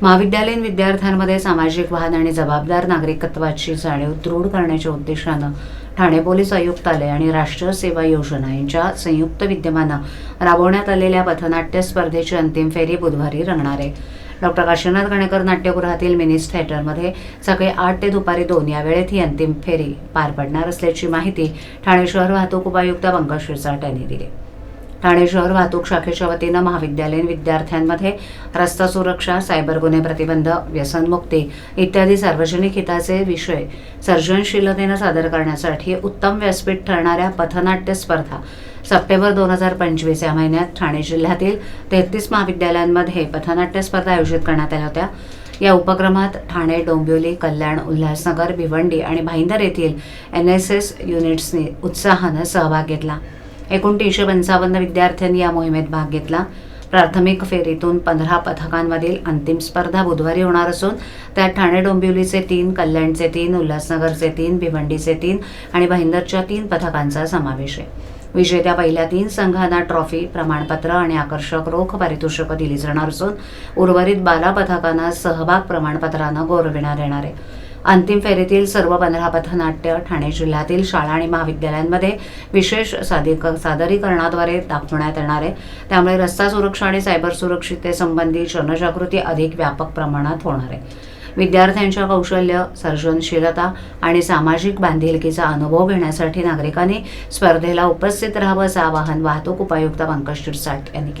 महाविद्यालयीन विद्यार्थ्यांमध्ये सामाजिक भान आणि जबाबदार नागरिकत्वाची जाणीव दृढ करण्याच्या उद्देशानं ठाणे पोलीस आयुक्तालय आणि राष्ट्रीय सेवा योजना यांच्या संयुक्त विद्यमानं राबवण्यात आलेल्या पथनाट्य स्पर्धेची अंतिम फेरी बुधवारी रंगणार आहे। डॉक्टर काशीनाथ गणेकर नाट्यगृहातील मिनीस थिएटरमध्ये सकाळी 8 ते दुपारी 2 या वेळेत ही अंतिम फेरी पार पडणार असल्याची माहिती ठाणे शहर वाहतूक उपायुक्त पंकज शिरसाट यांनी दिली। ठाणे शहर वाहतूक शाखेच्या वतीनं महाविद्यालयीन विद्यार्थ्यांमध्ये रस्ता सुरक्षा, सायबर गुन्हे प्रतिबंध, व्यसनमुक्ती इत्यादी सार्वजनिक हिताचे विषय सर्जनशीलतेनं सादर करण्यासाठी उत्तम व्यासपीठ ठरणाऱ्या पथनाट्य स्पर्धा सप्टेंबर 2025 या महिन्यात ठाणे जिल्ह्यातील 33 महाविद्यालयांमध्ये पथनाट्य स्पर्धा आयोजित करण्यात आल्या होत्या। या उपक्रमात ठाणे, डोंबिवली, कल्याण, उल्हासनगर, भिवंडी आणि भाईंदर येथील NSS युनिट्सनी उत्साहानं सहभाग घेतला। एकूण 355 विद्यार्थ्यांनी या मोहिमेत भाग घेतला। प्राथमिक फेरीतून 15 पथकांमधील अंतिम स्पर्धा बुधवारी होणार असून त्यात ठाणे डोंबिवलीचे 3, कल्याणचे 3, उल्हासनगरचे 3, भिवंडीचे 3 आणि भाईंदरच्या 3 पथकांचा समावेश आहे। विजेत्या पहिल्या 3 संघांना ट्रॉफी, प्रमाणपत्र आणि आकर्षक रोख पारितोषिकं दिली जाणार असून उर्वरित 12 पथकांना सहभाग प्रमाणपत्रानं गौरविण्यात येणार आहे। अंतिम फेरीतील सर्व 15 पथनाट्य ठाणे जिल्ह्यातील शाळा आणि महाविद्यालयांमध्ये विशेष सादरीकरणाद्वारे दाखवण्यात येणार आहे। त्यामुळे रस्ता सुरक्षा आणि सायबर सुरक्षिततेसंबंधी जनजागृती अधिक व्यापक प्रमाणात होणार आहे। विद्यार्थ्यांच्या कौशल्य, सर्जनशीलता आणि सामाजिक बांधिलकीचा अनुभव घेण्यासाठी नागरिकांनी स्पर्धेला उपस्थित राहावं असं आवाहन वाहतूक उपायुक्त पंकज शिरसाट यांनी केलं।